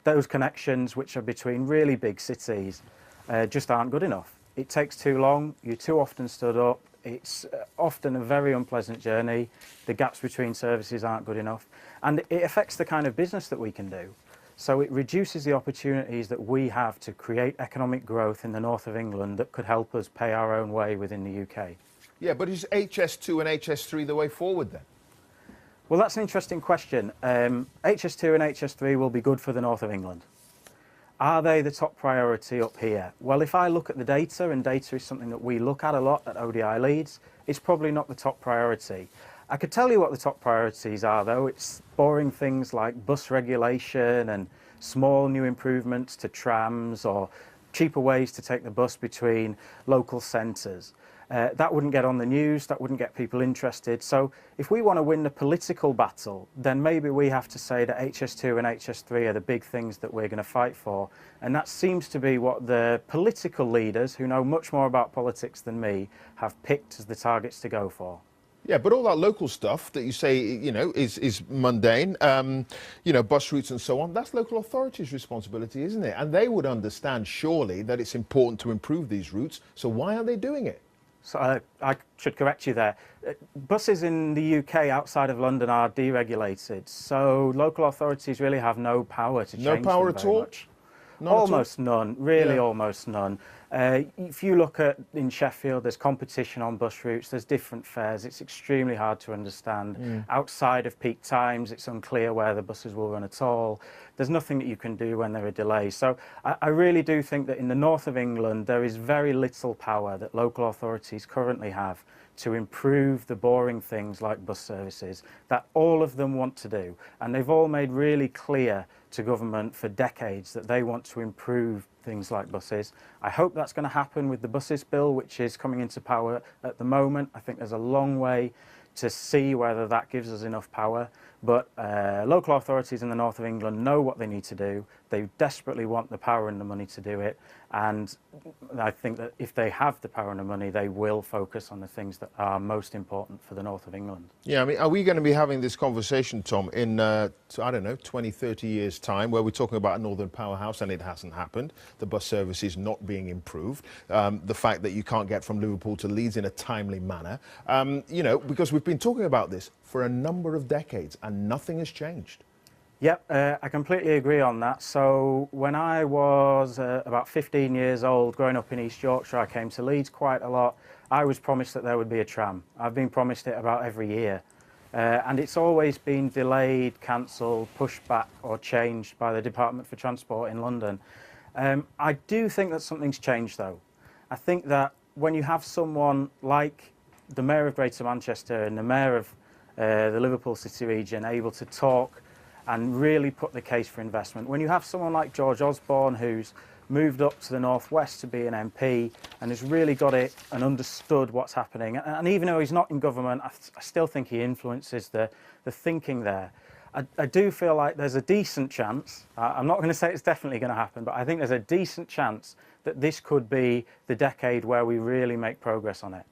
those connections which are between really big cities just aren't good enough. It takes too long, you're too often stood up, it's often a very unpleasant journey, the gaps between services aren't good enough, and it affects the kind of business that we can do. So it reduces the opportunities that we have to create economic growth in the north of England that could help us pay our own way within the UK. Yeah, but is HS2 and HS3 the way forward then? Well, that's an interesting question. HS2 and HS3 will be good for the north of England. Are they the top priority up here? Well, if I look at the data, and data is something that we look at a lot at ODI Leeds, it's probably not the top priority. I could tell you what the top priorities are, though. It's boring things like bus regulation and small new improvements to trams or cheaper ways to take the bus between local centres. That wouldn't get on the news, that wouldn't get people interested. So if we want to win the political battle, then maybe we have to say that HS2 and HS3 are the big things that we're going to fight for. And that seems to be what the political leaders, who know much more about politics than me, have picked as the targets to go for. Yeah, but all that local stuff that you say, you know, is mundane, you know, bus routes and so on, that's local authorities' responsibility, isn't it? And they would understand, surely, that it's important to improve these routes. So why aren't they doing it? So I should correct you there. Buses in the UK outside of London are deregulated, so local authorities really have no power to change them very much. No power at all? Almost none, really almost none. If you look at in Sheffield, there's competition on bus routes, there's different fares, it's extremely hard to understand. Outside of peak times, it's unclear where the buses will run at all. There's nothing that you can do when there are delays. So I really do think that in the north of England, there is very little power that local authorities currently have to improve the boring things like bus services that all of them want to do. And they've all made really clear to government for decades that they want to improve things like buses. I hope that's going to happen with the buses bill, which is coming into power at the moment. I think there's a long way to see whether that gives us enough power. But local authorities in the north of England know what they need to do. They desperately want the power and the money to do it. And I think that if they have the power and the money, they will focus on the things that are most important for the north of England. Yeah, I mean, are we going to be having this conversation, Tom, in, I don't know, 20, 30 years' time, where we're talking about a northern powerhouse and it hasn't happened, the bus service is not being improved, the fact that you can't get from Liverpool to Leeds in a timely manner, you know, because we've been talking about this for a number of decades and nothing has changed. Yep, I completely agree on that. So when I was about 15 years old, growing up in East Yorkshire, I came to Leeds quite a lot. I was promised that there would be a tram. I've been promised it about every year. And it's always been delayed, cancelled, pushed back or changed by the Department for Transport in London. I do think that something's changed though. I think that when you have someone like the Mayor of Greater Manchester and the Mayor of the Liverpool City region able to talk and really put the case for investment. When you have someone like George Osborne, who's moved up to the northwest to be an MP and has really got it and understood what's happening, and even though he's not in government, I still think he influences the thinking there. I do feel like there's a decent chance, I'm not going to say it's definitely going to happen, but I think there's a decent chance that this could be the decade where we really make progress on it.